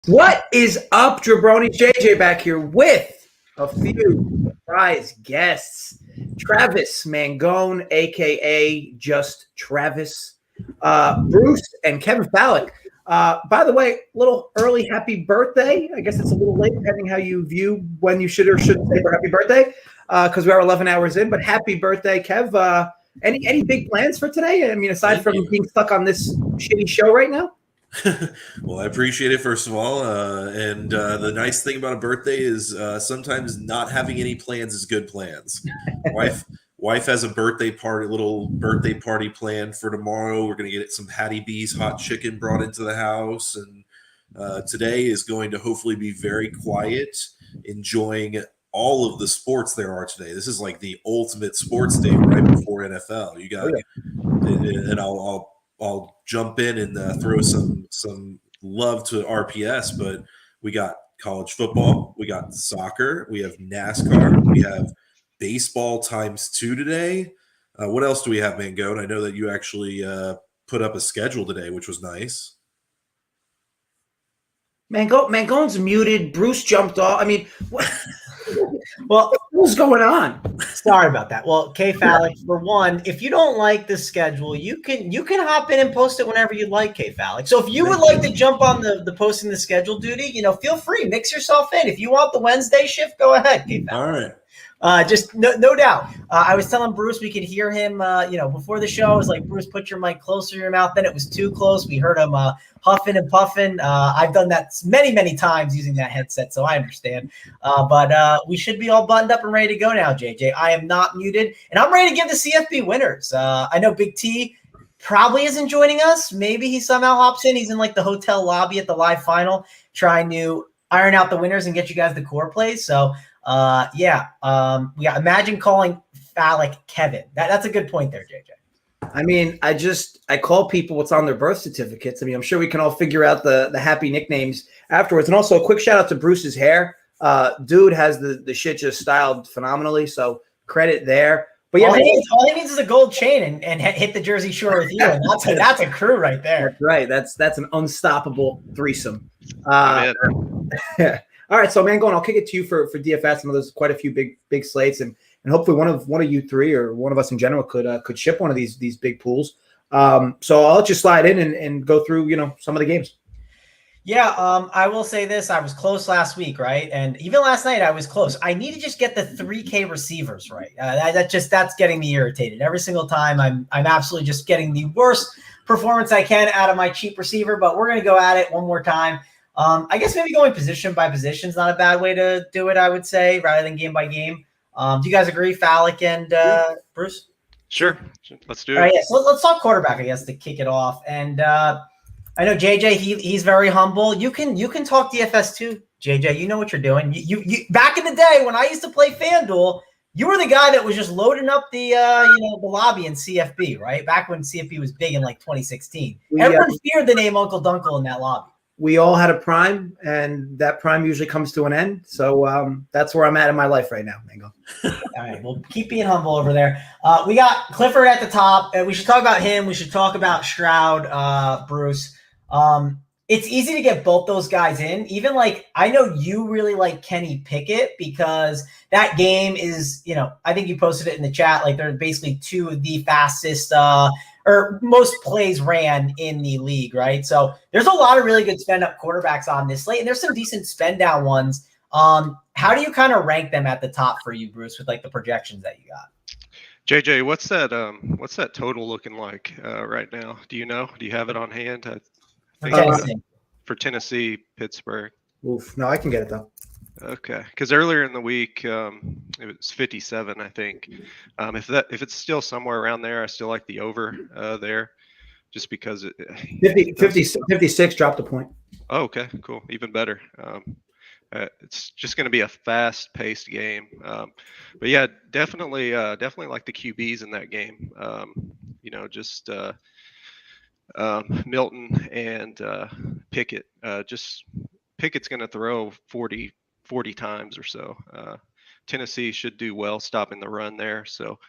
What is up, Jabroni? JJ back here with a few surprise guests. Travis Mangone, aka Just Travis, Bruce, and Kevin Fallick. By the way, a little early happy birthday. I guess it's a little late, depending how you view when you should or shouldn't say happy birthday, because we are 11 hours in. But happy birthday, Kev. Any big plans for today? I mean, aside from being stuck on this shitty show right now? Well, I appreciate it, first of all. And the nice thing about a birthday is sometimes not having any plans is good plans. Wife has a little birthday party planned for tomorrow. We're going to get some Hattie B's hot chicken brought into the house. And today is going to hopefully be very quiet, enjoying all of the sports there are today. This is like the ultimate sports day right before NFL. You got, and I'll jump in and throw some love to RPS, but we got college football, we got soccer, we have NASCAR, we have baseball ×2 today. What else do we have, Mangone? I know that you actually put up a schedule today, which was nice. Mangone's muted. Bruce jumped off. I mean, well, what's going on? Sorry about that. Well, K Fallick, for one, if you don't like the schedule, you can hop in and post it whenever you like, K Fallick. So if you would like to jump on the posting the schedule duty, feel free, mix yourself in. If you want the Wednesday shift, go ahead, K Fallick. All right. Just no doubt. I was telling Bruce we could hear him, before the show. I was like, Bruce, put your mic closer to your mouth. Then it was too close. We heard him huffing and puffing. I've done that many, many times using that headset, so I understand. But we should be all buttoned up and ready to go now, JJ. I am not muted, and I'm ready to give the CFB winners. I know Big T probably isn't joining us. Maybe he somehow hops in. He's in like the hotel lobby at the live final trying to iron out the winners and get you guys the core plays. So imagine calling Fallick Kevin. That's a good point there, JJ. I mean, I call people what's on their birth certificates. I mean, I'm sure we can all figure out the happy nicknames afterwards. And also a quick shout out to Bruce's hair. Dude has the shit just styled phenomenally. So credit there. But yeah, all he needs is a gold chain and hit the Jersey Shore with you. And that's a crew right there. That's right. That's an unstoppable threesome. All right, so Mangone, I'll kick it to you for DFS. I know there's quite a few big slates, and hopefully one of you three or one of us in general could ship one of these big pools. So I'll let you slide in and go through some of the games. Yeah, I will say this: I was close last week, right? And even last night, I was close. I need to just get the 3K receivers right. That's getting me irritated every single time. I'm absolutely just getting the worst performance I can out of my cheap receiver. But we're gonna go at it one more time. I guess maybe going position by position is not a bad way to do it, I would say, rather than game by game. Do you guys agree, Fallick and Bruce? Sure. Let's do it. All right, yeah. So let's talk quarterback, I guess, to kick it off. And I know JJ, he's very humble. You can talk DFS too, JJ. You know what you're doing. You back in the day when I used to play FanDuel, you were the guy that was just loading up the lobby in CFB, right? Back when CFB was big in like 2016. Everyone feared the name Uncle Dunkle in that lobby. We all had a prime, and that prime usually comes to an end. So that's where I'm at in my life right now, Mango. All right, well, keep being humble over there. We got Clifford at the top. We should talk about him. We should talk about Stroud, Bruce. It's easy to get both those guys in. Even I know you really like Kenny Pickett because that game is, I think you posted it in the chat. They're basically two of the fastest or most plays ran in the league, right? So there's a lot of really good spend up quarterbacks on this slate, and there's some decent spend down ones. How do you kind of rank them at the top for you, Bruce, with the projections that you got? JJ, what's that total looking like right now? Do you know? Do you have it on hand? For Tennessee, Pittsburgh. Oof, no, I can get it though. Okay, because earlier in the week it was 57, I think. If it's still somewhere around there, I still like the over there, just because 56 dropped a point. Oh, okay, cool, even better. It's just going to be a fast-paced game, but yeah, definitely like the QBs in that game. Milton and Pickett. Pickett's going to throw 40 times or so. Tennessee should do well stopping the run there. So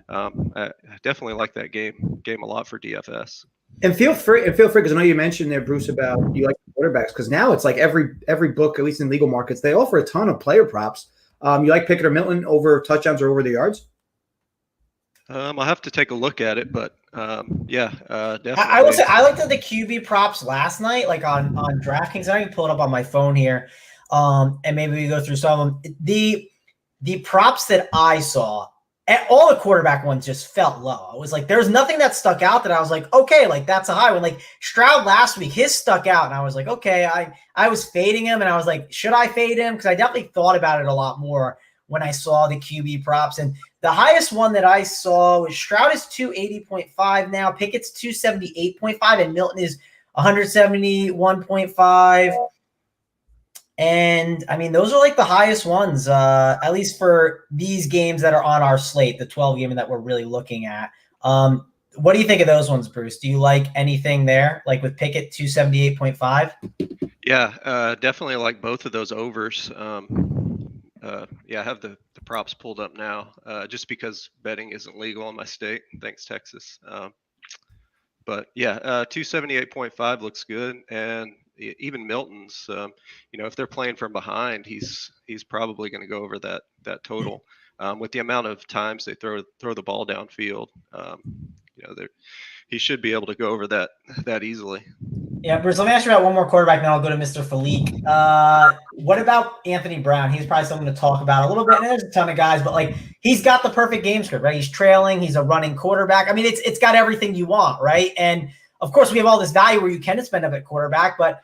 I definitely like that game a lot for DFS. And feel free because I know you mentioned there, Bruce, about you like to quarterbacks, because now it's like every book, at least in legal markets, they offer a ton of player props. You like Pickett or Milton over touchdowns or over the yards? I'll have to take a look at it, but definitely. I will say I looked at the QB props last night, like on DraftKings. I can pull it up on my phone here, and maybe we go through some of them. The props that I saw, all the quarterback ones just felt low. I was like, there's nothing that stuck out that I was like, okay, like that's a high one. Like Stroud last week, his stuck out, and I was like, okay, I was fading him, and I was like, should I fade him? Because I definitely thought about it a lot more when I saw the QB props. And the highest one that I saw was Stroud is 280.5 now, Pickett's 278.5, and Milton is 171.5. And I mean, those are like the highest ones, at least for these games that are on our slate, the 12 game that we're really looking at. What do you think of those ones, Bruce? Do you like anything there, like with Pickett 278.5? Yeah, definitely like both of those overs. I have the props pulled up now, just because betting isn't legal in my state. Thanks, Texas. But 278.5 looks good, and even Milton's, if they're playing from behind, he's probably going to go over that total. With the amount of times they throw the ball downfield, he should be able to go over that easily. Yeah, Bruce, let me ask you about one more quarterback, then I'll go to Mr. Falik. What about Anthony Brown? He's probably someone to talk about a little bit. And there's a ton of guys, but like he's got the perfect game script, right? He's trailing, he's a running quarterback. I mean, it's got everything you want, right? And of course, we have all this value where you can spend up at quarterback, but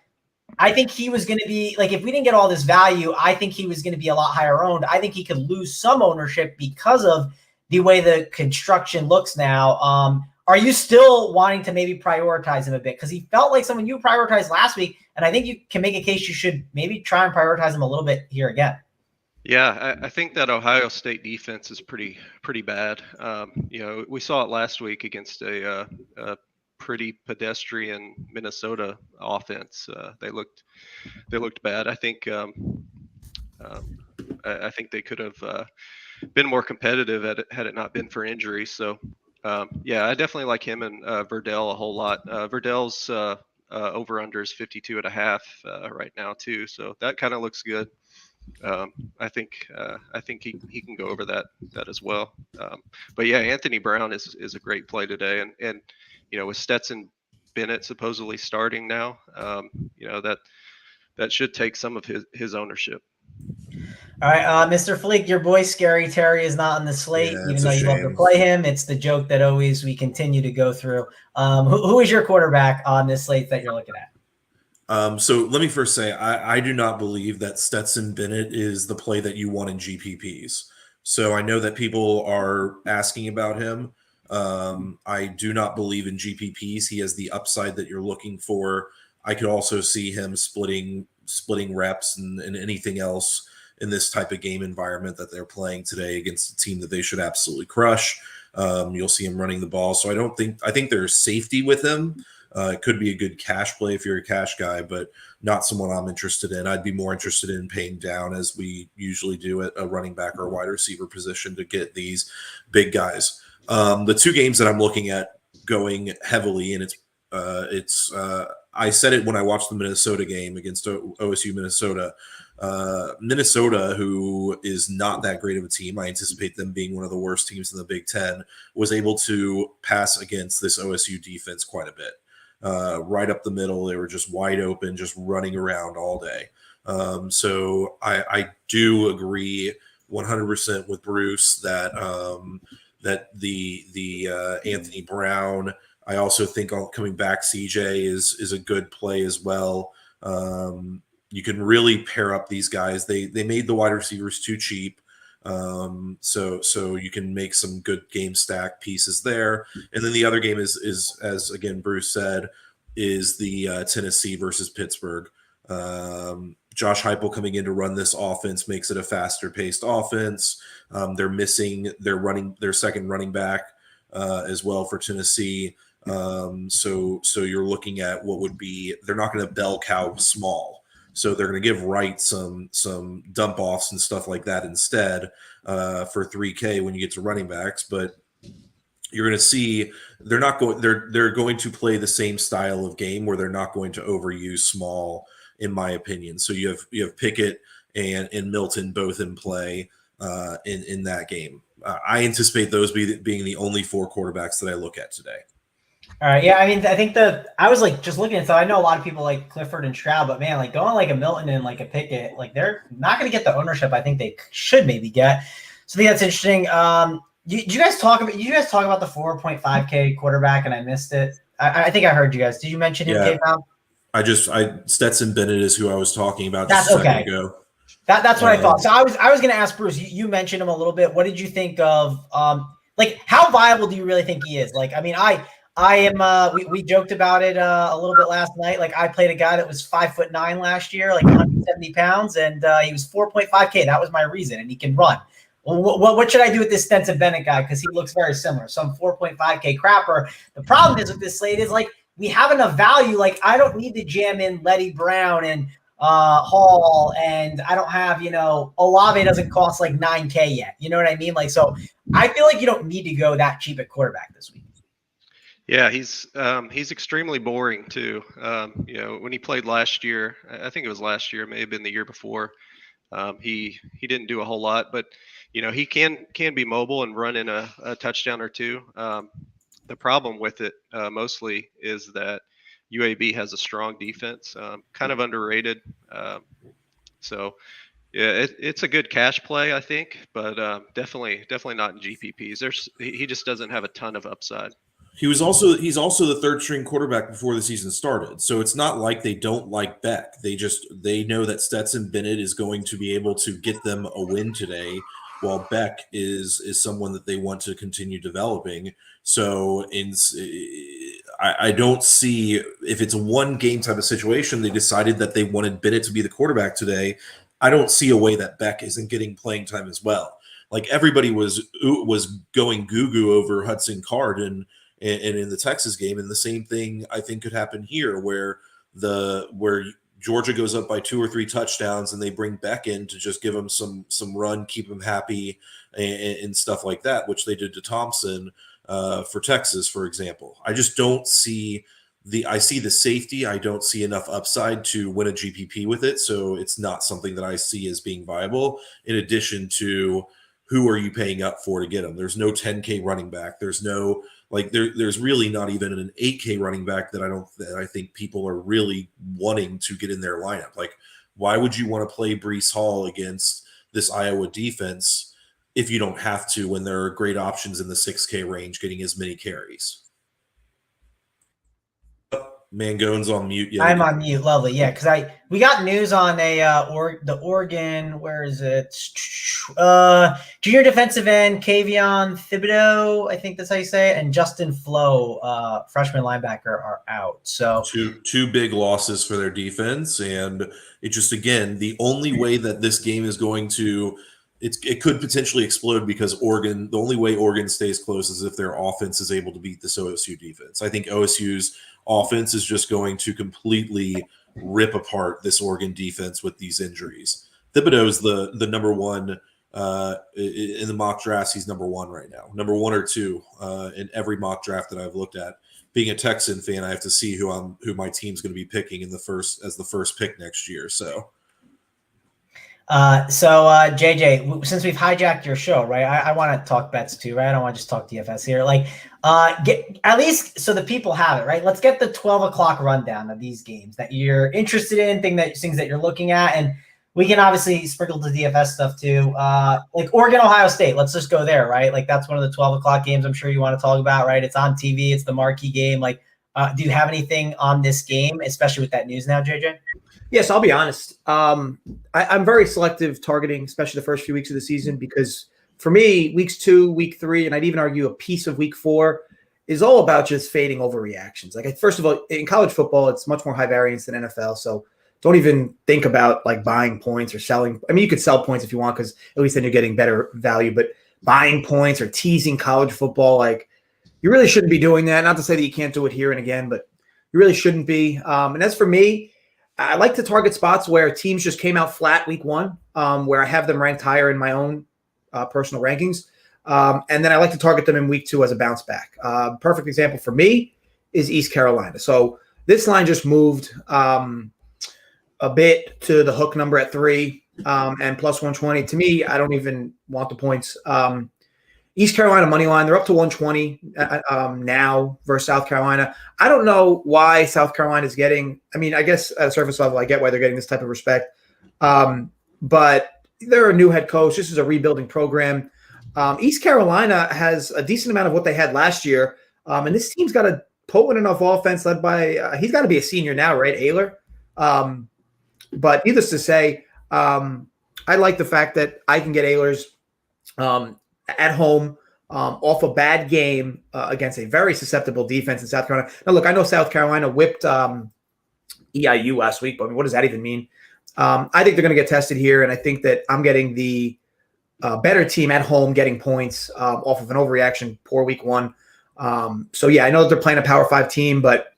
I think he was going to be like, if we didn't get all this value, I think he was going to be a lot higher owned. I think he could lose some ownership because of the way the construction looks now. Are you still wanting to maybe prioritize him a bit? Because he felt like someone you prioritized last week, and I think you can make a case you should maybe try and prioritize him a little bit here again. Yeah, I think that Ohio State defense is pretty bad. We saw it last week against a pretty pedestrian Minnesota offense. They looked bad. I think they could have been more competitive had it not been for injuries. So I definitely like him and Verdell a whole lot. Verdell's over under is 52.5 right now too, so that kind of looks good. I think he can go over that as well. But yeah, Anthony Brown is a great play today, and with Stetson Bennett supposedly starting now, that should take some of his ownership. All right, Mr. Fleek, your boy Scary Terry is not on the slate, even though you love to play him. It's the joke that always we continue to go through. Who is your quarterback on this slate that you're looking at? So let me first say, I do not believe that Stetson Bennett is the play that you want in GPPs. So I know that people are asking about him. I do not believe in GPPs. He has the upside that you're looking for. I could also see him splitting reps and anything else in this type of game environment that they're playing today against a team that they should absolutely crush. You'll see him running the ball. So I think there's safety with him. It could be a good cash play if you're a cash guy, but not someone I'm interested in. I'd be more interested in paying down, as we usually do at a running back or wide receiver position, to get these big guys. The two games that I'm looking at going heavily, and I said it when I watched the Minnesota game against OSU Minnesota. Minnesota, who is not that great of a team, I anticipate them being one of the worst teams in the Big Ten, was able to pass against this OSU defense quite a bit. Right up the middle, they were just wide open, just running around all day. So I do agree 100% with Bruce that the Anthony Brown. I also think coming back CJ is a good play as well. You can really pair up these guys. They made the wide receivers too cheap. So you can make some good game stack pieces there. And then the other game is as again Bruce said, is the Tennessee versus Pittsburgh. Josh Heupel coming in to run this offense makes it a faster paced offense. They're missing their second running back as well for Tennessee. So you're looking at what would be, they're not going to bell cow small. So they're going to give Wright some dump offs and stuff like that instead for 3K when you get to running backs. But you're going to see they're going to play the same style of game where they're not going to overuse small, in my opinion. So you have Pickett and Milton both in play in that game. I anticipate those being the only 4 quarterbacks that I look at today. All right. Yeah. I mean, I think I was like just looking at, so I know a lot of people like Clifford and Stroud, but man, like going like a Milton and like a Pickett, like they're not going to get the ownership I think they should maybe get. So I think that's interesting. Did you guys talk about the 4.5K quarterback and I missed it? I think I heard you guys. Did you mention him, K-Pound? Stetson Bennett is who I was talking about just a second ago. That's what I thought. So I was going to ask Bruce, you mentioned him a little bit. What did you think of, like how viable do you really think he is? Like, I mean, I am, we joked about it a little bit last night. Like I played a guy that was 5'9" last year, like 170 pounds, and he was 4.5K. That was my reason, and he can run. Well, what should I do with this Stetson Bennett guy? Because he looks very similar. So I'm 4.5K crapper. The problem is with this slate is like we have enough value. Like I don't need to jam in Letty Brown and Hall, and I don't have, Olave doesn't cost like 9K yet. You know what I mean? Like, so I feel like you don't need to go that cheap at quarterback this week. Yeah, he's extremely boring too. When he played last year, I think it was last year, it may have been the year before. He didn't do a whole lot, but he can be mobile and run in a touchdown or two. The problem with it mostly is that UAB has a strong defense, kind of underrated. So yeah, it's a good cash play, I think, but definitely not in GPPs. He just doesn't have a ton of upside. He's also the third string quarterback before the season started. So it's not like they don't like Beck. They know that Stetson Bennett is going to be able to get them a win today, while Beck is someone that they want to continue developing. So I don't see, if it's a one game type of situation, they decided that they wanted Bennett to be the quarterback today. I don't see a way that Beck isn't getting playing time as well. Like everybody was going goo over Hudson Card and in the Texas game, and the same thing I think could happen here, where Georgia goes up by 2 or 3 touchdowns, and they bring Beck in to just give him some run, keep him happy, and stuff like that, which they did to Thompson for Texas, for example. I just don't see I see the safety. I don't see enough upside to win a GPP with it, so it's not something that I see as being viable. In addition to, who are you paying up for to get him? There's no 10K running back. There's no there's really not even an 8K running back that I think people are really wanting to get in their lineup. Like, why would you want to play Breece Hall against this Iowa defense if you don't have to, when there are great options in the 6K range getting as many carries? Mangone's on mute. Yeah, I'm on mute. Lovely. Yeah, because we got news on the Oregon. Where is it? Junior defensive end Kayvon Thibodeau, I think that's how you say it, and Justin Flo, freshman linebacker, are out. So two big losses for their defense, and it just, again, the only way that this game is going to it could potentially explode, because the only way Oregon stays close is if their offense is able to beat this OSU defense. I think OSU's offense is just going to completely rip apart this Oregon defense with these injuries. Thibodeau is the number one in the mock drafts. He's number 1 right now, number 1 or 2 in every mock draft that I've looked at. Being a Texan fan, I have to see who my team's going to be picking as the first pick next year. So JJ, since we've hijacked your show, right? I want to talk bets too, right? I don't want to just talk DFS here. Like, get at least so the people have it, right? Let's get the 12 o'clock rundown of these games that you're interested in, things that you're looking at, and we can obviously sprinkle the DFS stuff too. Like Oregon, Ohio State. Let's just go there, right? Like that's one of the 12 o'clock games I'm sure you want to talk about, right? It's on TV. It's the marquee game. Like, do you have anything on this game, especially with that news now, JJ? Yes, I'll be honest. I'm very selective targeting, especially the first few weeks of the season, because for me, weeks 2, week 3, and I'd even argue a piece of week 4 is all about just fading overreactions. Like, first of all, in college football, it's much more high variance than NFL. So don't even think about like buying points or selling. I mean, you could sell points if you want, because at least then you're getting better value. But buying points or teasing college football, like, you really shouldn't be doing that. Not to say that you can't do it here and again, but you really shouldn't be. And as for me, I like to target spots where teams just came out flat week 1, where I have them ranked higher in my own personal rankings. And then I like to target them in week 2 as a bounce back. Perfect example for me is East Carolina. So this line just moved a bit to the hook number at 3 and plus 120. To me, I don't even want the points. East Carolina money line, they're up to 120 now versus South Carolina. I don't know why South Carolina is getting, I mean, I guess at a surface level, I get why they're getting this type of respect. But they're a new head coach. This is a rebuilding program. East Carolina has a decent amount of what they had last year. And this team's got a potent enough offense led by, he's got to be a senior now, right? Ayler. But needless to say, I like the fact that I can get Ayler's at home off a bad game against a very susceptible defense in South Carolina. Now, look, I know South Carolina whipped EIU last week, but I mean, what does that even mean? I think they're going to get tested here, and I think that I'm getting the better team at home getting points off of an overreaction, poor week 1. So, yeah, I know that they're playing a Power 5 team, but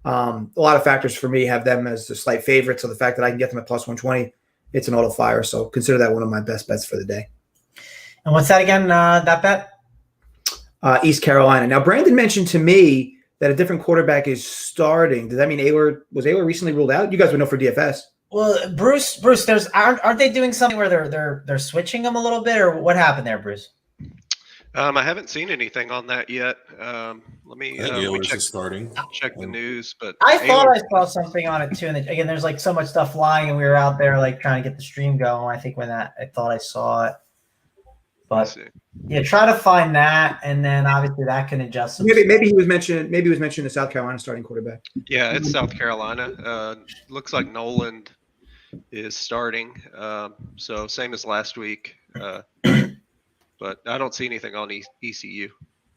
a lot of factors for me have them as the slight favorite. So the fact that I can get them at plus 120, it's an auto fire. So consider that one of my best bets for the day. And what's that again, that bet? East Carolina. Now, Brandon mentioned to me that a different quarterback is starting. Does that mean was Ayler recently ruled out? You guys would know for DFS. Well, Bruce, aren't they doing something where they're switching them a little bit, or what happened there, Bruce? I haven't seen anything on that yet. Let me check the news. But I thought I saw something on it too. And again, there's like so much stuff flying, and we were out there like trying to get the stream going. I think I thought I saw it. But yeah, try to find that, and then obviously that can adjust. Maybe he was mentioning the South Carolina starting quarterback. Yeah, it's South Carolina. Looks like Noland is starting. So same as last week. But I don't see anything on ECU.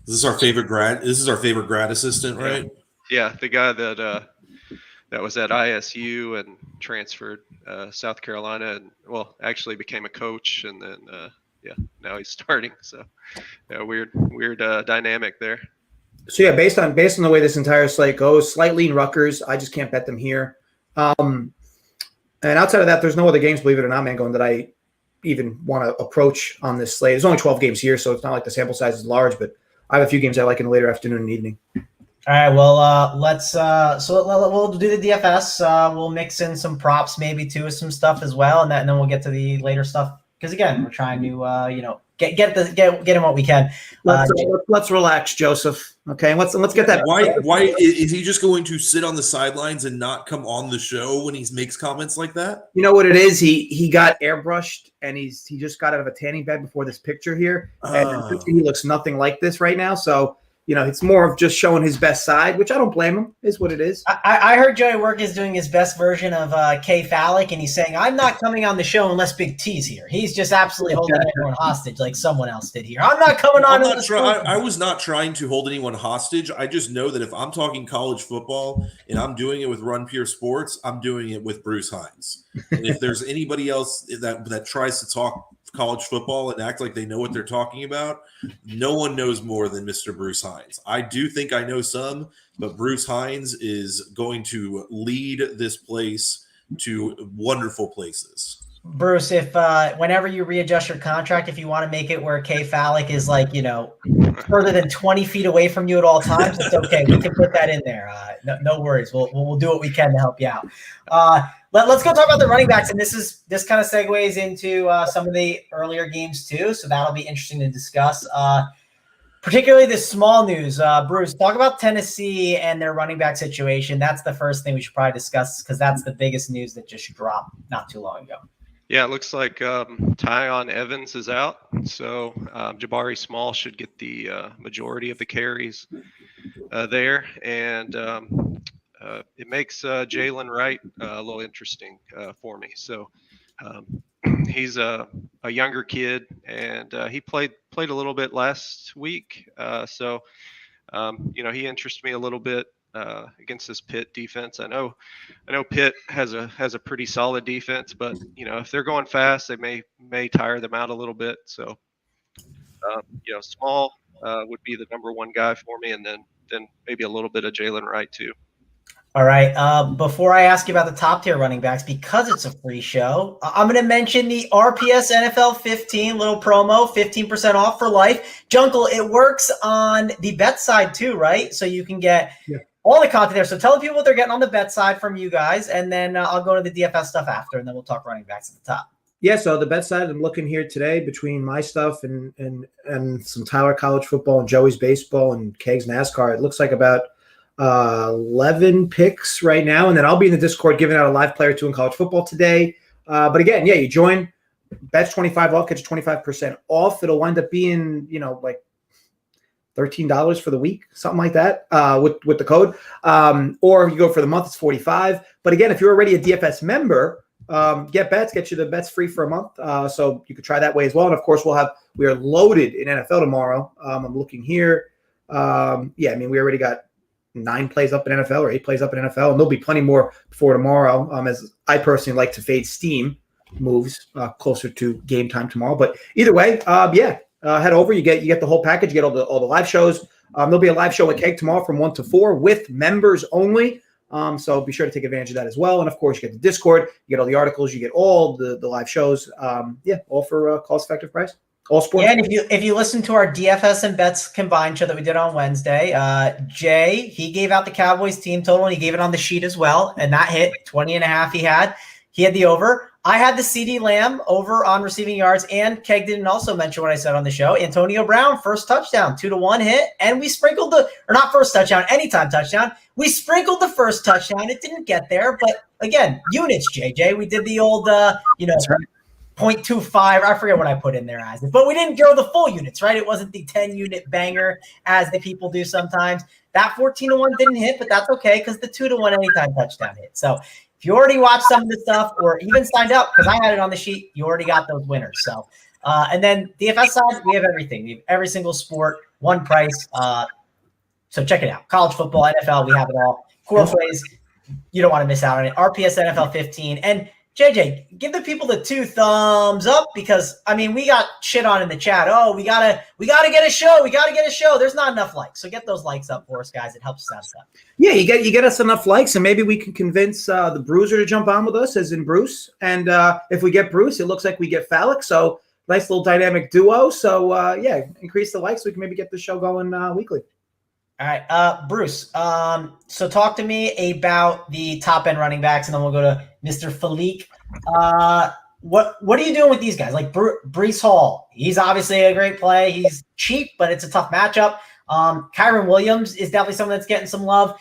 This is our favorite grad assistant, right? Yeah, the guy that was at ISU and transferred South Carolina, and actually became a coach, and then now he's starting. So yeah, weird dynamic there. So yeah, based on the way this entire slate goes, slight lean Rutgers. I just can't bet them here. And outside of that, there's no other games, believe it or not, Mangone, that I even want to approach on this slate. There's only 12 games here, so it's not like the sample size is large, but I have a few games I like in the later afternoon and evening. All right, well, we'll do the DFS. We'll mix in some props maybe too with some stuff as well, and then we'll get to the later stuff because again, we're trying to get in what we can. Let's relax, Joseph. Okay, and let's get that. Why is he just going to sit on the sidelines and not come on the show when he makes comments like that? You know what it is? He got airbrushed and he just got out of a tanning bed before this picture here, and he looks nothing like this right now. So it's more of just showing his best side, which I don't blame him. Is what it is. I heard Joey Work is doing his best version of K Phallic, and he's saying, "I'm not coming on the show unless Big T's here." He's just absolutely holding everyone hostage like someone else did here. I'm not coming on. I was not trying to hold anyone hostage. I just know that if I'm talking college football and I'm doing it with Run Pure Sports, I'm doing it with Bruce Hines. And if there's anybody else that tries to talk college football and act like they know what they're talking about, no one knows more than Mr. Bruce Hines. I do think I know some, but Bruce Hines is going to lead this place to wonderful places. Bruce, if whenever you readjust your contract, if you want to make it where K Phallic is like, further than 20 feet away from you at all times, it's okay. We can put that in there. No worries. We'll do what we can to help you out. Let's go talk about the running backs, and this kind of segues into some of the earlier games too. So that'll be interesting to discuss. Particularly this small news. Bruce, talk about Tennessee and their running back situation. That's the first thing we should probably discuss because that's the biggest news that just dropped not too long ago. Yeah, it looks like Tyon Evans is out, so Jabari Small should get the majority of the carries there, and it makes Jalen Wright a little interesting for me. So he's a younger kid, and he played a little bit last week, so he interests me a little bit. Against this Pitt defense. I know Pitt has a pretty solid defense, but if they're going fast, they may tire them out a little bit. So Small would be the number one guy for me, and then maybe a little bit of Jalen Wright too. All right. Before I ask you about the top tier running backs, because it's a free show, I'm going to mention the RPS NFL 15 little promo, 15% off for life. Jungle, it works on the bet side too, right? So you can get all the content there. So tell the people what they're getting on the bet side from you guys, and then I'll go to the DFS stuff after, and then we'll talk running backs at the top. Yeah, so the bet side, I'm looking here today between my stuff and some Tyler college football and Joey's baseball and Kegs NASCAR. It looks like about 11 picks right now, and then I'll be in the Discord giving out a live player 2 in college football today. But again, you join, bets 25 off, catch 25% off. It'll wind up being like $13 for the week, something like that, with the code. Or if you go for the month, it's $45. But again, if you're already a DFS member, get you the bets free for a month. So you could try that way as well. And of course, we are loaded in NFL tomorrow. I'm looking here. We already got 9 plays up in NFL or 8 plays up in NFL, and there'll be plenty more before tomorrow. As I personally like to fade steam moves closer to game time tomorrow. But either way, head over. You get the whole package. You get all the live shows. There'll be a live show at Keg tomorrow from 1 to 4 with members only. So be sure to take advantage of that as well. And of course, you get the Discord, you get all the articles, you get all the live shows. All for cost-effective price. All sports. Yeah, and if you listen to our DFS and bets combined show that we did on Wednesday, Jay, he gave out the Cowboys team total, and he gave it on the sheet as well, and that hit 20.5. He had the over. I had the CD Lamb over on receiving yards, and Keg didn't also mention what I said on the show. Antonio Brown, first touchdown, 2-1 hit, and we sprinkled not first touchdown, anytime touchdown. We sprinkled the first touchdown. It didn't get there, but again, units, JJ. We did the old, That's right. 0.25. I forget what I put in there as it, but we didn't go the full units, right? It wasn't the 10-unit banger as the people do sometimes. That 14-1 didn't hit, but that's okay because the 2-1 anytime touchdown hit. So if you already watched some of the stuff or even signed up, because I had it on the sheet, you already got those winners. So, and then DFS side, we have everything. We have every single sport, one price. So check it out. College football, NFL, we have it all. Core plays, you don't want to miss out on it. RPS NFL 15. And JJ, give the people the 2 thumbs up because we got shit on in the chat. Oh, we gotta get a show. We gotta get a show. There's not enough likes, so get those likes up for us, guys. It helps us out. Yeah, you get us enough likes, and maybe we can convince the Bruiser to jump on with us, as in Bruce. And if we get Bruce, it looks like we get Phallic. So nice little dynamic duo. So increase the likes. So we can maybe get the show going weekly. All right, Bruce. So talk to me about the top end running backs, and then we'll go to Mr. Philippe. What are you doing with these guys? Like Breece Hall, he's obviously a great play. He's cheap, but it's a tough matchup. Kyron Williams is definitely someone that's getting some love.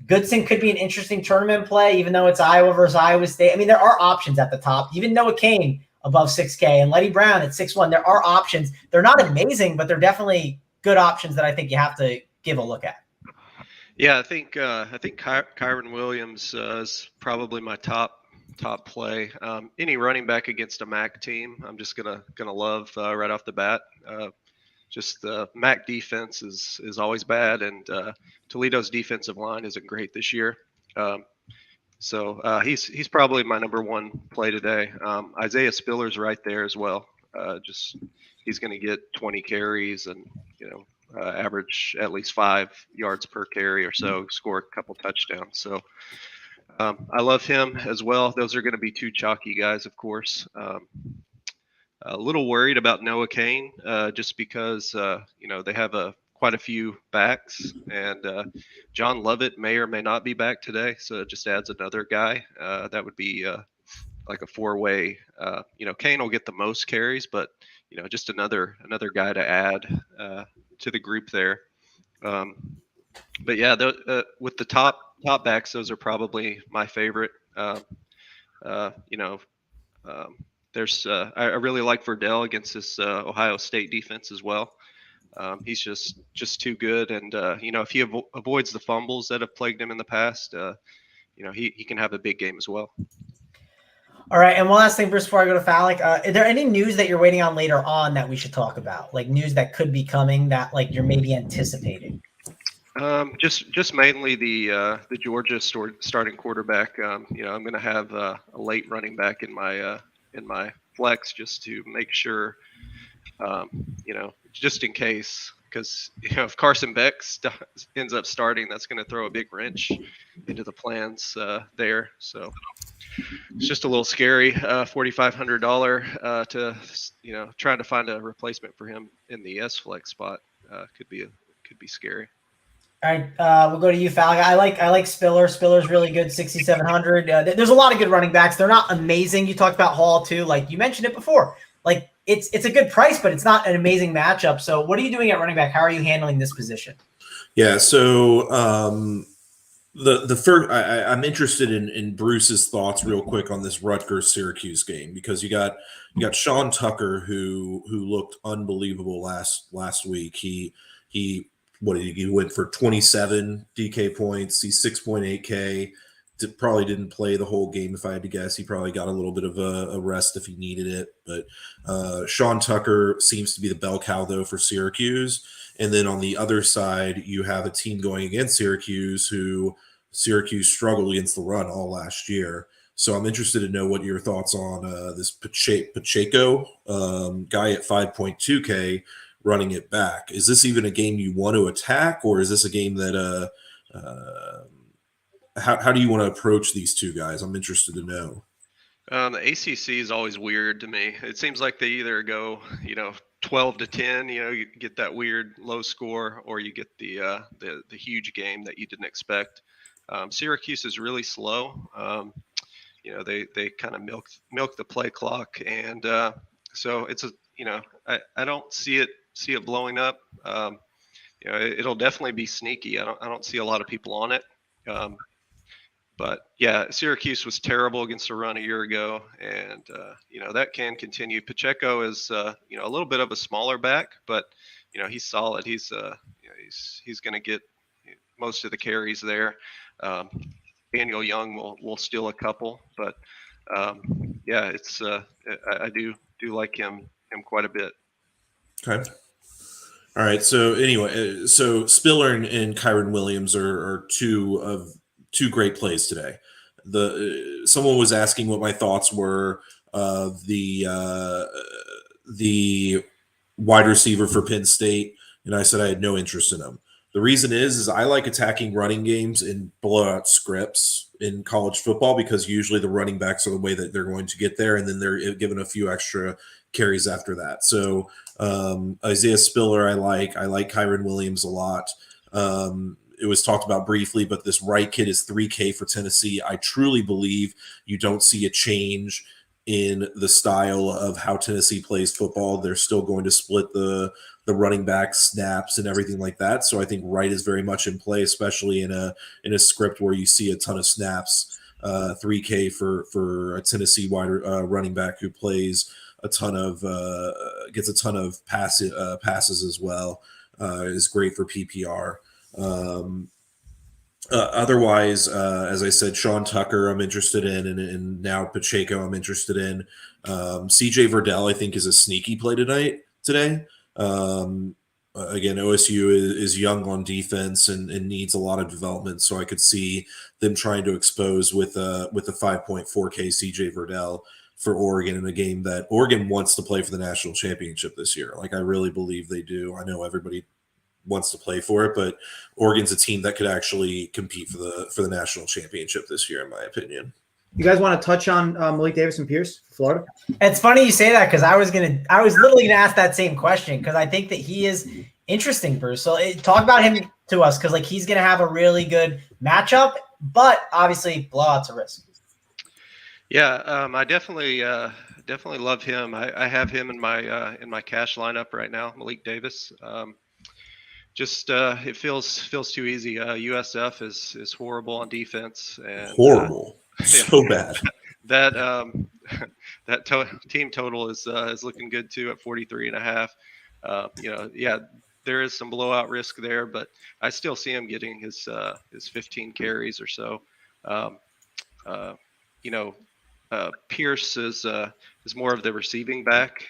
Goodson could be an interesting tournament play, even though it's Iowa versus Iowa State. There are options at the top. Even Noah Kane above 6K and Letty Brown at 6'1". There are options. They're not amazing, but they're definitely good options that I think you have to give a look at. Yeah, I think Kyron Williams is probably my top play. Any running back against a MAC team, I'm just gonna love right off the bat. Just the MAC defense is always bad, and Toledo's defensive line isn't great this year. So he's probably my number 1 play today. Isaiah Spiller's right there as well. He's going to get 20 carries and average at least 5 yards per carry or so, score a couple touchdowns. So I love him as well. Those are going to be 2 chalky guys, of course. A little worried about Noah Kane just because they have quite a few backs, and John Lovett may or may not be back today, so it just adds another guy. That would be like a 4-way. Kane will get the most carries, but just another guy to add to the group there. But yeah, with the top backs, those are probably my favorite. There's I really like Verdell against this Ohio State defense as well. He's just too good, and if he avoids the fumbles that have plagued him in the past, he can have a big game as well. All right, and one last thing, Bruce, before I go to Phallic, is there any news that you're waiting on later on that we should talk about, like news that could be coming that you're maybe anticipating? Just mainly the Georgia starting quarterback. I'm going to have a late running back in my flex just to make sure, just in case, because if Carson Beck ends up starting, that's going to throw a big wrench the plans there. So it's just a little scary. $4,500 to trying to find a replacement for him in the S flex spot could be scary. All right, we'll go to you, Falga. I like Spiller. Spiller's really good, 6,700. There's a lot of good running backs. They're not amazing. You talked about Hall too. Like you mentioned it before. Like it's a good price, but it's not an amazing matchup. So what are you doing at running back? How are you handling this position? Yeah, so the first I'm interested in Bruce's thoughts real quick on this Rutgers Syracuse game, because you got Sean Tucker who looked unbelievable last week. He went for 27 DK points. He's 6.8K. Probably didn't play the whole game if I had to guess. He probably got a little bit of a rest if he needed it. But Sean Tucker seems to be the bell cow, though, for Syracuse. And then on the other side, you have a team going against Syracuse who Syracuse struggled against the run all last year. So I'm interested to know what your thoughts on this Pacheco guy at 5.2K running it back. Is this even a game you want to attack, or is this a game that how do you want to approach these two guys? I'm interested to know. The ACC is always weird to me. It seems like they either go, 12-10, you get that weird low score, or you get the huge game that you didn't expect. Syracuse is really slow. They kind of milk the play clock, and so it's I don't see it blowing up. It'll definitely be sneaky. I don't see a lot of people on it. But yeah, Syracuse was terrible against the run a year ago, and that can continue. Pacheco is a little bit of a smaller back, but he's solid. He's going to get most of the carries there. Daniel Young will steal a couple, but it's I do like him quite a bit. Okay. All right. So anyway, so Spiller and Kyron Williams are two great plays today. Someone was asking what my thoughts were of the wide receiver for Penn State, and I said I had no interest in him. The reason is I like attacking running games in blowout scripts in college football, because usually the running backs are the way that they're going to get there, and then they're given a few extra carries after that. So Isaiah Spiller, I like Kyron Williams a lot. It was talked about briefly, but this Wright kid is 3K for Tennessee. I truly believe you don't see a change in the style of how Tennessee plays football. They're still going to split the running back snaps and everything like that. So I think Wright is very much in play, especially in a script where you see a ton of snaps. 3K for a Tennessee running back who plays a ton of gets a ton of passes as well. Is great for PPR. Otherwise, as I said, Sean Tucker I'm interested in, and now Pacheco I'm interested in. CJ Verdell I think is a sneaky play today. Again, OSU is young on defense and needs a lot of development, so I could see them trying to expose with a 5.4K CJ Verdell for Oregon in a game that Oregon wants to play for the national championship this year. Like I really believe they do. I know everybody wants to play for it, but Oregon's a team that could actually compete for the national championship this year, in my opinion. You guys want to touch on Malik Davis and Pierce, Florida? It's funny you say that, because I was literally gonna ask that same question, because I think that he is interesting, Bruce. So talk about him to us, because he's gonna have a really good matchup, but obviously blowouts a risk. Yeah, I definitely love him. I have him in my cash lineup right now, Malik Davis. It feels too easy. USF is horrible on defense, and horrible, so bad. That team total is looking good too at 43.5. There is some blowout risk there, but I still see him getting his 15 carries or so. Pierce is more of the receiving back,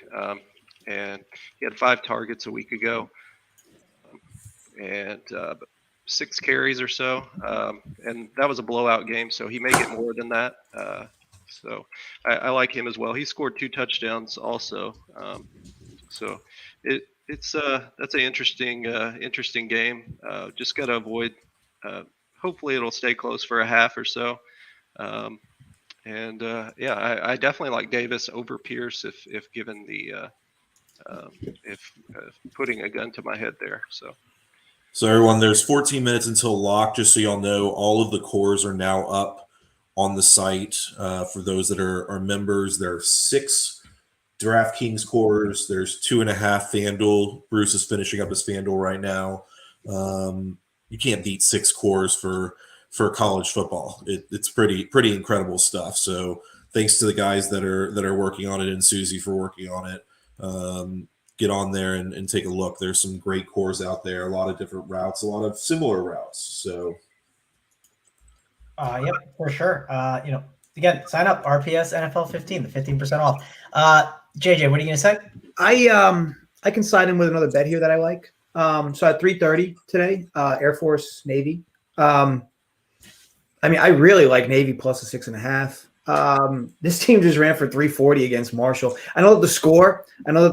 and he had 5 targets a week ago, and 6 carries or so, and that was a blowout game, so he may get more than that. So I like him as well. He scored 2 touchdowns also, so that's an interesting game. Just got to avoid hopefully it'll stay close for a half or so. I definitely like Davis over Pierce if given the if putting a gun to my head there. So everyone, there's 14 minutes until lock. Just so y'all know, all of the cores are now up on the site. For those that are members, there are 6 DraftKings cores. There's 2.5 FanDuel. Bruce is finishing up his FanDuel right now. You can't beat 6 cores for college football. It's pretty incredible stuff. So thanks to the guys that are working on it, and Susie for working on it. Get on there and take a look. There's some great cores out there, a lot of different routes, a lot of similar routes. So, yep, for sure. Again, sign up RPS NFL 15, the 15% off. JJ, what are you gonna say? I can sign in with another bet here that I like. So at 3:30 today, Air Force Navy. I really like Navy plus a 6.5. This team just ran for 340 against Marshall. I know that the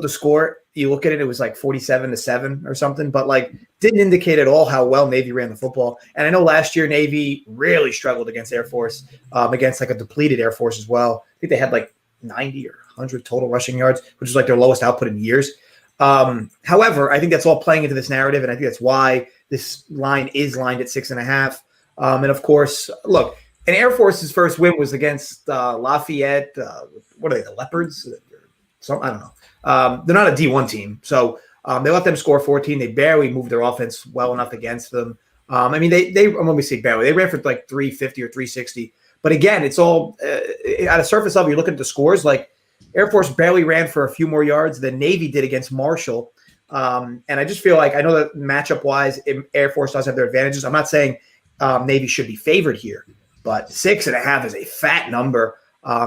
score, you look at it, it was like 47-7 or something, but like didn't indicate at all how well Navy ran the football. And I know last year Navy really struggled against Air Force, against like a depleted Air Force as well. I think they had like 90 or 100 total rushing yards, which is like their lowest output in years. However, I think that's all playing into this narrative, and I think that's why this line is lined at 6.5. And of course, look, and Air Force's first win was against Lafayette. What are they, the Leopards? I don't know. They're not a D1 team. So they let them score 14. They barely moved their offense well enough against them. When we say barely, they ran for like 350 or 360. But again, it's all at a surface level. You look at the scores, like Air Force barely ran for a few more yards than Navy did against Marshall. And I just feel like, I know that matchup-wise, Air Force does have their advantages. I'm not saying Navy should be favored here, but 6.5 is a fat number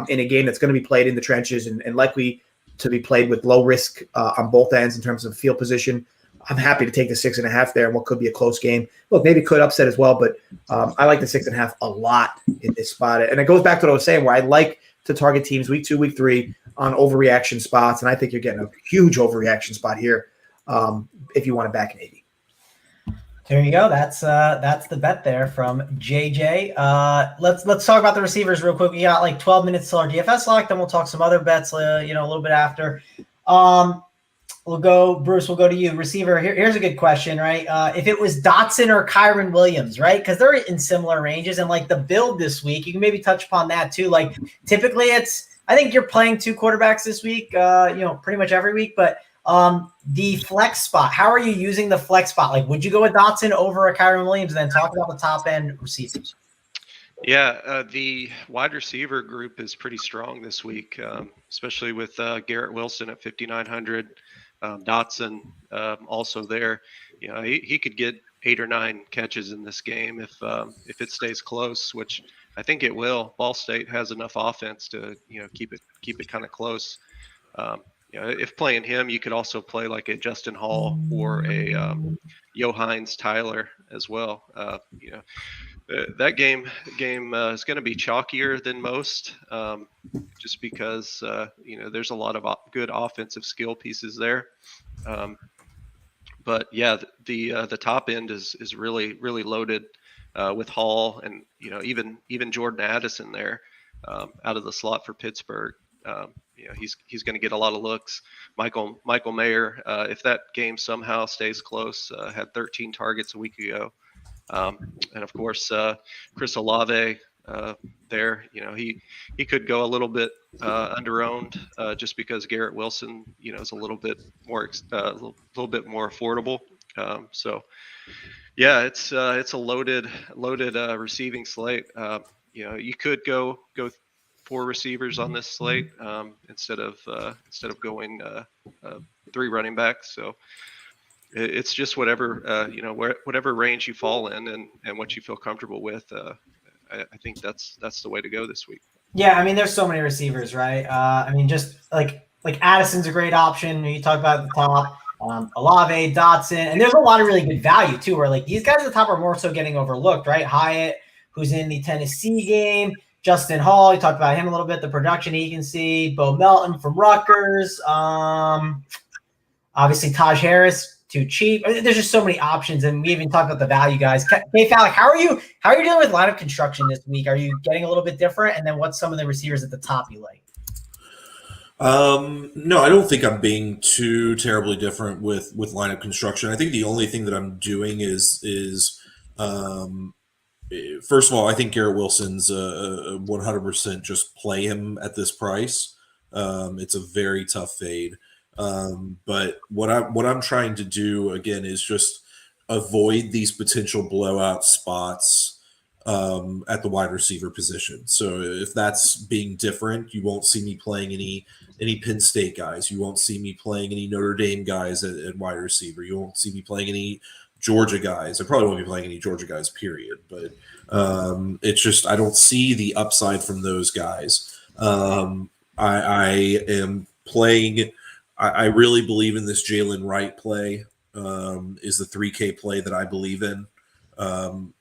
in a game that's going to be played in the trenches and likely to be played with low risk on both ends in terms of field position. I'm happy to take the 6.5 there in what could be a close game. Look, Navy could upset as well, but I like the 6.5 a lot in this spot. And it goes back to what I was saying, where I like to target teams week 2, week 3 on overreaction spots. And I think you're getting a huge overreaction spot here if you want to back Navy. There you go. That's the bet there from JJ. Let's talk about the receivers real quick. We got like 12 minutes till our DFS lock. Then we'll talk some other bets. A little bit after. We'll go, Bruce. We'll go to you. Receiver. Here's a good question, right? If it was Dotson or Kyron Williams, right? Because they're in similar ranges, and like the build this week, you can maybe touch upon that too. Like typically, I think you're playing 2 quarterbacks this week. Pretty much every week, but. The flex spot. How are you using the flex spot? Like, would you go with Dotson over a Kyron Williams? And then talk about the top end receivers. Yeah, the wide receiver group is pretty strong this week, especially with Garrett Wilson at 5,900. Dotson also there. He could get 8 or 9 catches in this game if it stays close, which I think it will. Ball State has enough offense to keep it kind of close. If playing him, you could also play like a Justin Hall or a Johannes Tyler as well. That game is going to be chalkier than most, just because there's a lot of good offensive skill pieces there. But yeah, the top end is really loaded with Hall and even Jordan Addison there out of the slot for Pittsburgh. He's going to get a lot of looks. Michael Mayer, if that game somehow stays close, had 13 targets a week ago. And of course, Chris Olave there, he could go a little bit under-owned just because Garrett Wilson, is a little bit more affordable. So yeah, it's a loaded receiving slate. You could go 4 receivers on this slate instead of going 3 running backs. So it's just whatever whatever range you fall in and what you feel comfortable with. I think that's the way to go this week. Yeah, there's so many receivers, right? Just like Addison's a great option. You talk about at the top. Olave, Dotson, and there's a lot of really good value too. Where like these guys at the top are more so getting overlooked, right? Hyatt, who's in the Tennessee game. Justin Hall, you talked about him a little bit, the production he can see. Bo Melton from Rutgers. Obviously, Taj Harris, too cheap. I mean, there's just so many options, and we even talked about the value guys. Hey, Falik, how are you dealing with lineup construction this week? Are you getting a little bit different? And then what's some of the receivers at the top you like? No, I don't think I'm being too terribly different with lineup construction. I think the only thing that I'm doing is first of all, I think Garrett Wilson's 100% just play him at this price. It's a very tough fade. But what I'm trying to do again is just avoid these potential blowout spots at the wide receiver position. So if that's being different, you won't see me playing any Penn State guys. You won't see me playing any Notre Dame guys at wide receiver. You won't see me playing any Georgia guys. I probably won't be playing any Georgia guys, period. But it's just I don't see the upside from those guys. I am playing. I really believe in this Jalen Wright play. Is the 3K play that I believe in.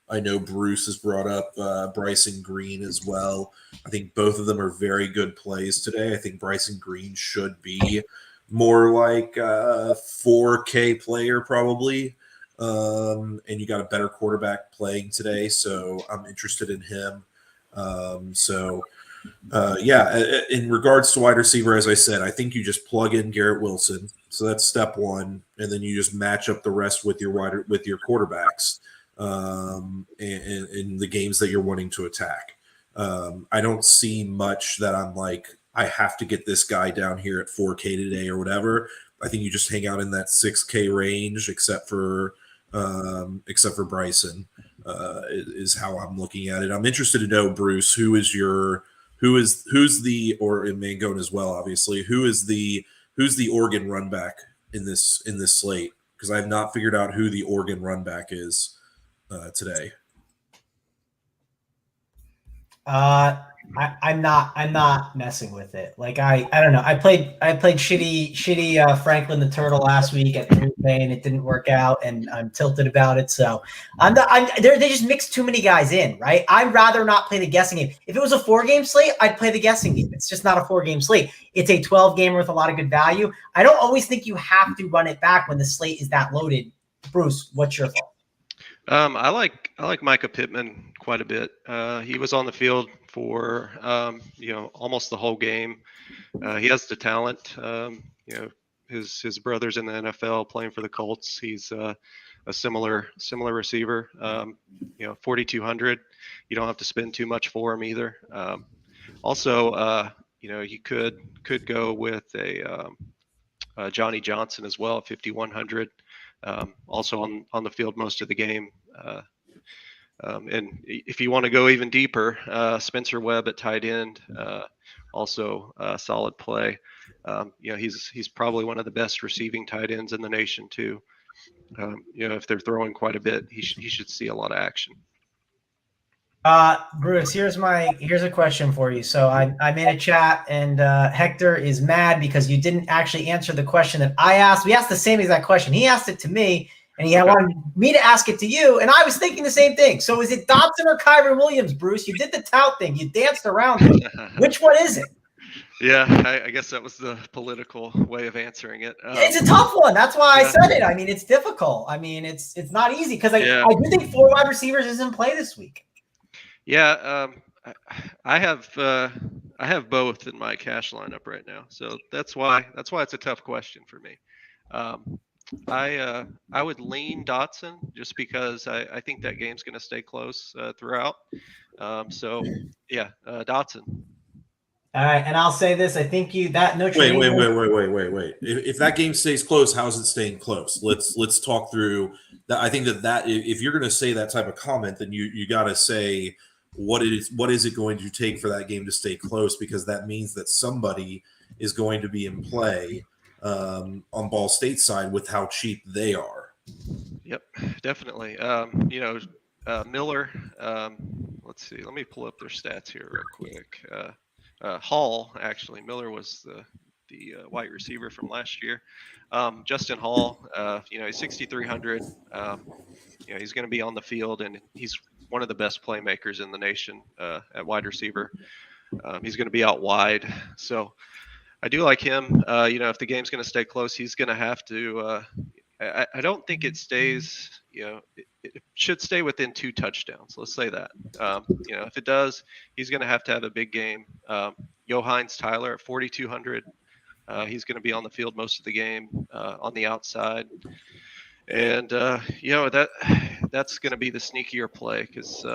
I know Bruce has brought up Bryson Green as well. I think both of them are very good plays today. I think Bryson Green should be more like a 4K player probably. And you got a better quarterback playing today, so I'm interested in him. In regards to wide receiver, as I said, I think you just plug in Garrett Wilson. So that's step one, and then you just match up the rest with your quarterbacks in the games that you're wanting to attack. I don't see much that I'm like, I have to get this guy down here at 4K today or whatever. I think you just hang out in that 6K range, except for Bryson, is how I'm looking at it. I'm interested to know, Bruce, who's the, or in Mangone as well, obviously, who's the Oregon run back in this slate? Because I have not figured out who the Oregon run back is today. I'm not messing with it. Like I don't know. I played shitty Franklin the Turtle last week at Green Bay, and it didn't work out, and I'm tilted about it. So they just mix too many guys in, right? I'd rather not play the guessing game. If it was a 4-game slate, I'd play the guessing game. It's just not a 4-game slate. It's a 12-gamer with a lot of good value. I don't always think you have to run it back when the slate is that loaded. Bruce, what's your thought? I like Micah Pittman quite a bit. He was on the field for almost the whole game. He has the talent. His brother's in the NFL playing for the Colts. He's a similar receiver. 4,200. You don't have to spend too much for him either. You could go with a Johnny Johnson as well at 5,100. Also on the field most of the game. And if you want to go even deeper, Spencer Webb at tight end, also a solid play. He's probably one of the best receiving tight ends in the nation too. If they're throwing quite a bit, he should see a lot of action. Bruce, here's a question for you. So I'm in a chat, and Hector is mad because you didn't actually answer the question that I asked. We asked the same exact question. He asked it to me, and he wanted me to ask it to you, and I was thinking the same thing. So is it Dotson or Kyron Williams, Bruce? You did the tout thing. You danced around it. Which one is it? Yeah, I guess that was the political way of answering it. It's a tough one. That's why I said it. I mean, it's difficult. I mean, it's not easy because I do think 4 wide receivers is in play this week. Yeah, I have both in my cash lineup right now, so that's why it's a tough question for me. I would lean Dotson just because I think that game's going to stay close throughout. Dotson. All right, and I'll say this: I think Notre Dame. Wait. If that game stays close, how's it staying close? Let's talk through that. I think that if you're going to say that type of comment, then you got to say what is it going to take for that game to stay close, because that means that somebody is going to be in play on Ball State's side with how cheap they are. Yep, definitely. Miller. Let's see. Let me pull up their stats here real quick. Hall, actually, Miller was the wide receiver from last year. Justin Hall, he's 6,300. He's going to be on the field, and he's one of the best playmakers in the nation at wide receiver. He's going to be out wide, so I do like him. If the game's going to stay close, he's going to have to I don't think it stays. It should stay within 2 touchdowns. Let's say that. If it does, he's going to have a big game. Johannes Tyler at 4,200. He's going to be on the field most of the game on the outside, and that's going to be the sneakier play because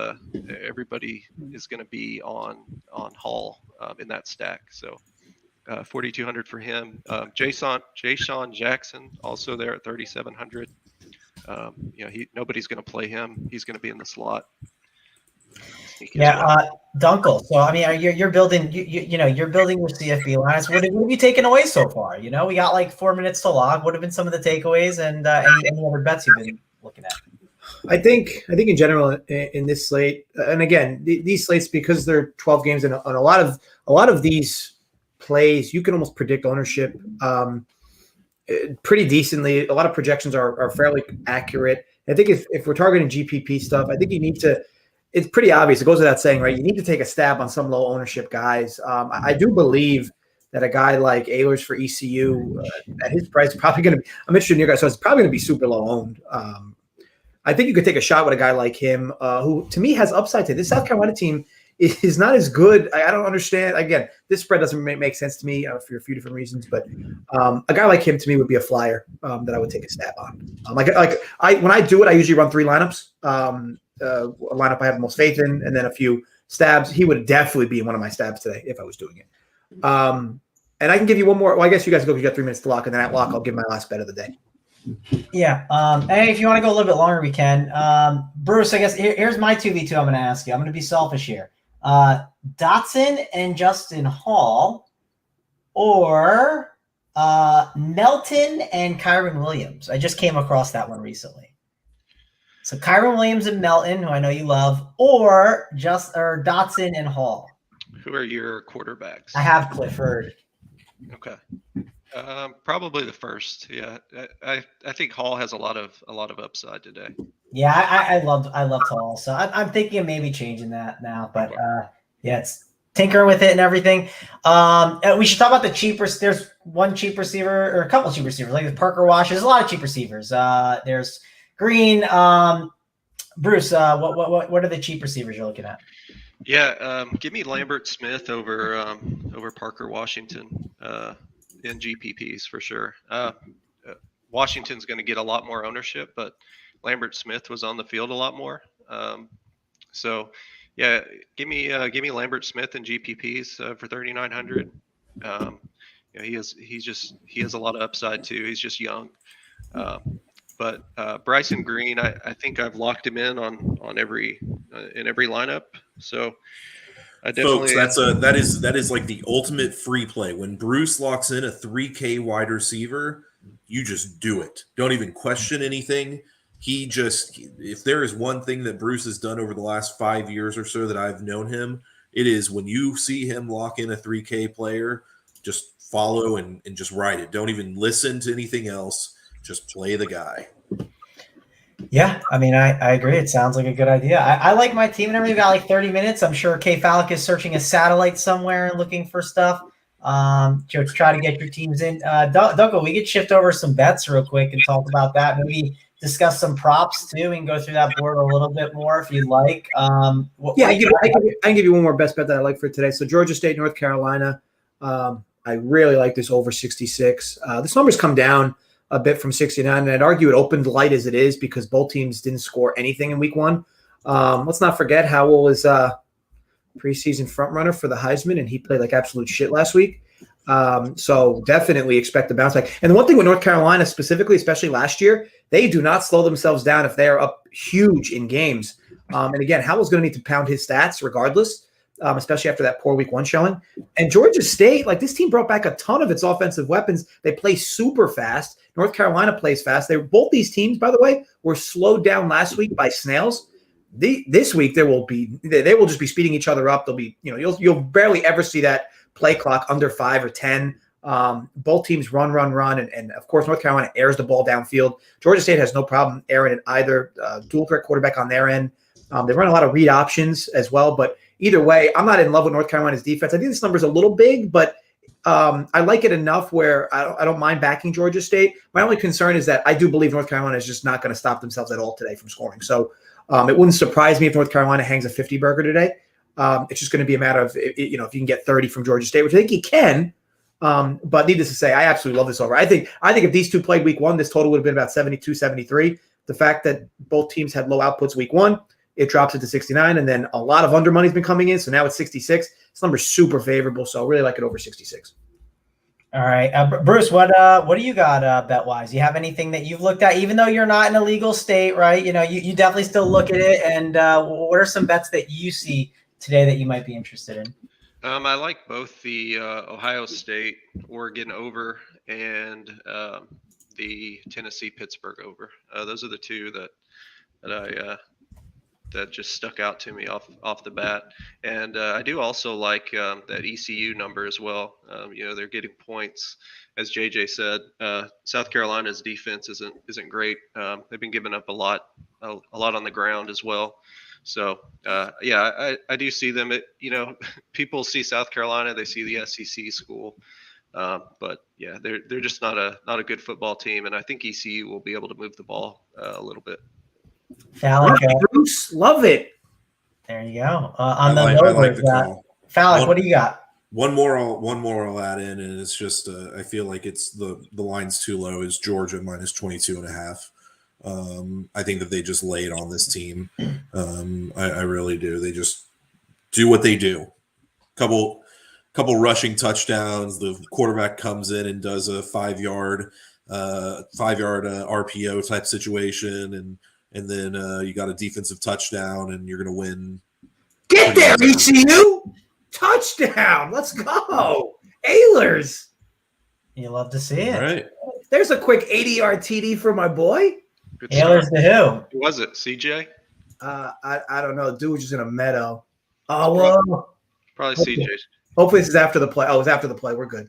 everybody is going to be on Hall in that stack. So 4,200 for him. Jaysean Jackson also there at 3,700. Nobody's going to play him. He's going to be in the slot. Dunkel. So I mean, you're building, you're building your CFB lines. What have you taken away so far? We got like 4 minutes to log. What have been some of the takeaways and any other bets you've been looking at? I think in general in this slate, and again these slates, because they're 12 games and a lot of these plays, you can almost predict ownership pretty decently. A lot of projections are fairly accurate. I think if we're targeting GPP stuff, I think you need to. It's pretty obvious. It goes without saying, right? You need to take a stab on some low ownership guys. I do believe that a guy like Ehlers for ECU, at his price, is probably going to be. I'm interested in your guys, so it's probably going to be super low owned. I think you could take a shot with a guy like him, who to me has upside to this South Carolina team. Is not as good. I don't understand. Again, this spread doesn't make sense to me for a few different reasons. But a guy like him to me would be a flyer that I would take a stab on. When I do it, I usually run 3 lineups. A lineup I have the most faith in, and then a few stabs. He would definitely be in one of my stabs today if I was doing it. And I can give you one more. Well, I guess you guys go. You got 3 minutes to lock, and then at lock, I'll give my last bet of the day. Yeah. And if you want to go a little bit longer, we can. Bruce, I guess here's my 2v2. I'm going to ask you. I'm going to be selfish here. Dotson and Justin Hall, or Melton and Kyron Williams. I just came across that one recently. So Kyron Williams and Melton, who I know you love, or Dotson and Hall. Who are your quarterbacks? I have Clifford. Okay. Probably the first. Yeah, I think Hall has a lot of upside today. Yeah, I loved Hall, so I'm thinking of maybe changing that now. But it's tinkering with it and everything. We should talk about the cheaper. There's one cheap receiver or a couple cheap receivers, like Parker Wash. There's a lot of cheap receivers. There's Green. Bruce, what are the cheap receivers you're looking at? Yeah, give me Lambert Smith over Parker Washington in GPPs for sure. Washington's going to get a lot more ownership, but Lambert Smith was on the field a lot more. So yeah, give me Lambert Smith in GPPs for 3,900. He has a lot of upside too. He's just young. But Bryson Green, I think I've locked him in on every lineup. So I definitely, folks, that is like the ultimate free play. When Bruce locks in a 3K wide receiver, you just do it. Don't even question anything. If there is one thing that Bruce has done over the last 5 years or so that I've known him, it is when you see him lock in a 3K player, just follow and just ride it. Don't even listen to anything else. Just play the guy. Yeah, I mean, I agree. It sounds like a good idea. I like my team and everything. Got like 30 minutes. I'm sure K Fallick is searching a satellite somewhere and looking for stuff to try to get your teams in. Dougal, we could shift over some bets real quick and talk about that. Maybe discuss some props too. We can go through that board a little bit more if you'd like. I can give you one more best bet that I like for today. So Georgia State, North Carolina. I really like this over 66. This number's come down a bit from 69, and I'd argue it opened light as it is because both teams didn't score anything in week 1. Let's not forget Howell is preseason front runner for the Heisman, and he played like absolute shit last week. So definitely expect a bounce back. And the one thing with North Carolina specifically, especially last year, they do not slow themselves down if they are up huge in games. And again, Howell's going to need to pound his stats regardless, especially after that poor week 1 showing. And Georgia State, like this team brought back a ton of its offensive weapons. They play super fast. North Carolina plays fast. Both these teams, by the way, were slowed down last week by snails. This week they will just be speeding each other up. They'll be, you'll barely ever see that play clock under 5 or 10. Both teams run, and of course North Carolina airs the ball downfield. Georgia State has no problem airing it either. Dual threat quarterback on their end. They run a lot of read options as well, but either way, I'm not in love with North Carolina's defense. I think this number is a little big, but I like it enough where I don't mind backing Georgia State. My only concern is that I do believe North Carolina is just not going to stop themselves at all today from scoring. So it wouldn't surprise me if North Carolina hangs a 50 burger today. It's just going to be a matter of, if you can get 30 from Georgia State, which I think you can. But needless to say, I absolutely love this over. I think if these two played week one, this total would have been about 72, 73. The fact that both teams had low outputs week one, it drops it to 69, and then a lot of under money's been coming in, so now it's 66. This number's super favorable, so I really like it over 66. All right, Bruce, what do you got bet wise? You have anything that you've looked at, even though you're not in a legal state, right? You definitely still look at it. And what are some bets that you see today that you might be interested in? I like both the Ohio State Oregon over and the Tennessee Pittsburgh over. Those are the two that just stuck out to me off the bat. And I do also like that ECU number as well. They're getting points, as JJ said. South Carolina's defense isn't great. They've been giving up a lot on the ground as well. So I do see them. People see South Carolina, they see the SEC school, but yeah, they're just not a good football team, and I think ECU will be able to move the ball a little bit. Phallic, Bruce, love it. There you go. I like the call. Phallic, what do you got? One more I'll add in, and it's just I feel like it's the line's too low. Is Georgia minus 22.5. I think that they just lay it on this team. I really do. They just do what they do. Couple rushing touchdowns. The quarterback comes in and does a 5-yard RPO type situation, and then you got a defensive touchdown, and you're going to win. Get there, ECU! Touchdown! Let's go, Ailers. You love to see it. All right. There's a quick 80-yard TD for my boy. Ailers to who? Who was it? CJ? I don't know. Dude was just in a meadow. Oh, well. Probably CJ. Hopefully this is after the play. Oh, it was after the play. We're good.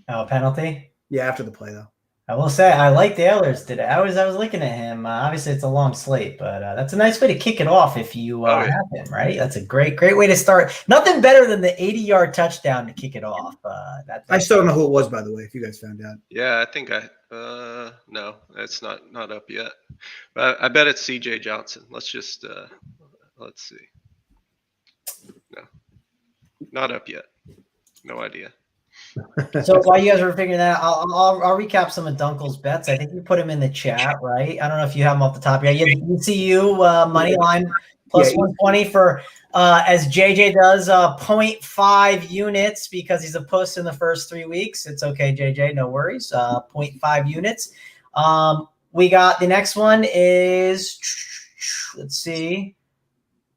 Oh, penalty? Yeah, after the play, though. I will say I liked Ailers today. I was looking at him. Obviously, it's a long slate, but that's a nice way to kick it off if you have him, right? That's a great way to start. Nothing better than the 80-yard touchdown to kick it off. I still don't know who it was, by the way, if you guys found out. Yeah, I think no, it's not up yet. But I bet it's CJ Johnson. Let's just let's see. No, not up yet. No idea. So while you guys were figuring that out, I'll recap some of Dunkel's bets. I think you put him in the chat, right? I don't know if you have them off the top. Yeah, you have ECU money line plus 120 for as JJ does 0.5 units because he's a puss in the first 3 weeks. It's okay, JJ, no worries. 0.5 units. We got the next one is let's see.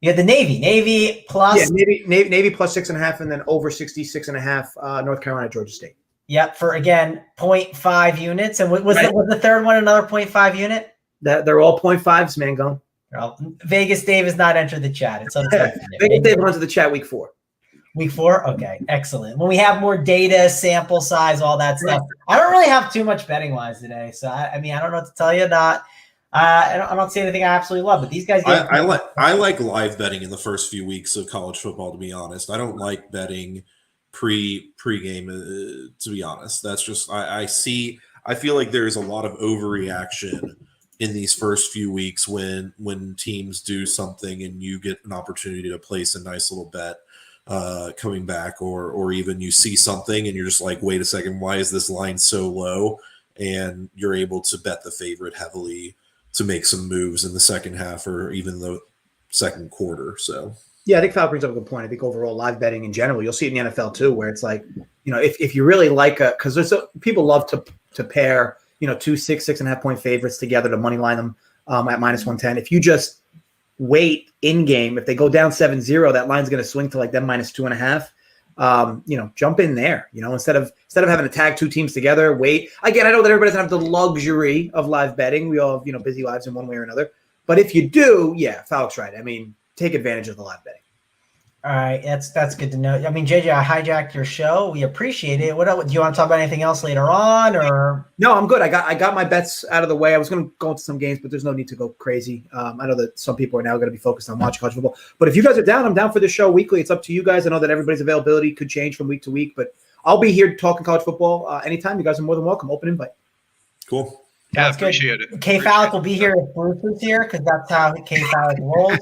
You had the Navy plus. Yeah, Navy plus 6.5, and then over 66.5. North Carolina, Georgia State. Yep, for again 0.5 units. And was the third one another 0.5 unit? They're all 0.5s, man. Go. Well, Vegas Dave has not entered the chat. It's Vegas Dave runs to the chat week 4. Week 4, okay, excellent. When we have more data, sample size, all that stuff. I don't really have too much betting wise today, so I mean I don't know what to tell you. I don't see anything I absolutely love, but these guys. I like live betting in the first few weeks of college football. To be honest, I don't like betting pre-game. To be honest, that's just I feel like there's a lot of overreaction in these first few weeks when teams do something and you get an opportunity to place a nice little bet coming back, or even you see something and you're just like, wait a second, why is this line so low? And you're able to bet the favorite heavily to make some moves in the second half or even the second quarter. So yeah, I think Fal brings up a good point. I think overall live betting in general, you'll see it in the NFL too, where it's like, if you really like because people love to pair, 2 6.5 point favorites together to money line them at minus 110. If you just wait in game, if they go down 7-0, that line's going to swing to like them minus 2.5. Jump in there, instead of having to tag two teams together, wait. Again, I know that everybody doesn't have the luxury of live betting. We all have, busy lives in one way or another. But if you do, yeah, Falk's right. I mean, take advantage of the live betting. All right, that's good to know. I mean, JJ, I hijacked your show. We appreciate it. What do you want to talk about anything else later on, or? No, I'm good. I got my bets out of the way. I was going to go into some games, but there's no need to go crazy. I know that some people are now going to be focused on watching college football. But if you guys are down, I'm down for the show weekly. It's up to you guys. I know that everybody's availability could change from week to week, but I'll be here talking college football anytime. You guys are more than welcome. Open invite. Cool. Yeah, Sounds good. appreciate it. K Fallick will be here if Bruce is here because that's how K Fallick rolls,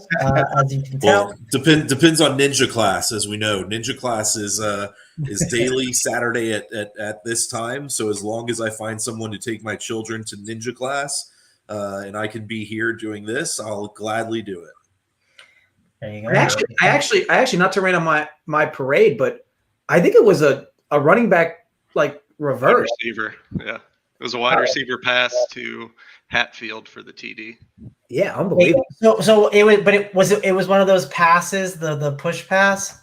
as you can tell. Well, depends on Ninja class, as we know. Ninja class is daily Saturday at this time. So as long as I find someone to take my children to Ninja class, and I can be here doing this, I'll gladly do it. There you go. I actually not to rain on my parade, but I think it was a running back like Wide reverse. receiver. Yeah. It was a wide receiver pass to Hatfield for the TD. Yeah, unbelievable. So it was one of those passes, the push pass.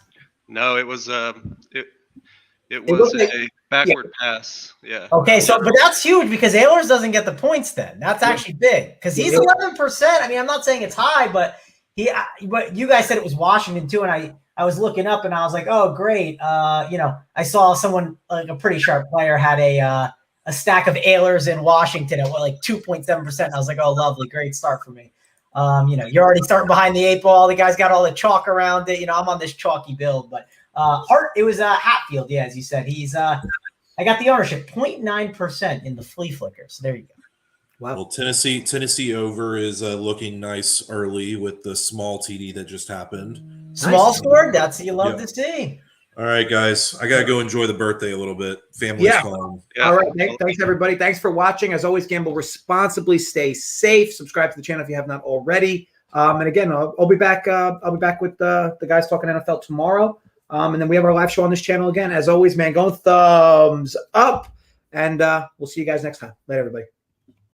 No, it was it was looked like- a backward pass. Yeah. Okay, but that's huge because Ehlers doesn't get the points then. That's actually big because he's 11%. I mean, I'm not saying it's high, but but you guys said it was Washington too, and I was looking up and I was like, oh great. I saw someone like a pretty sharp player had a stack of Ehlers in Washington at like 2.7%. I was like, oh lovely, great start for me. You're already starting behind the 8 ball. The guy's got all the chalk around it. I'm on this chalky build, but it was Hatfield. Yeah, as you said, he's I got the ownership 0.9% in the flea flicker. So there you go. Wow. Well, Tennessee over is looking nice early with the small TD that just happened. Small Nice. score. That's what you love to see. All right, guys, I gotta go enjoy the birthday a little bit. Family's calling. Yeah. All right. Thanks, everybody. Thanks for watching. As always, gamble responsibly. Stay safe. Subscribe to the channel if you have not already. And again, I'll be back. I'll be back with the guys talking NFL tomorrow. And then we have our live show on this channel again. As always, man, go thumbs up. And we'll see you guys next time. Later, everybody.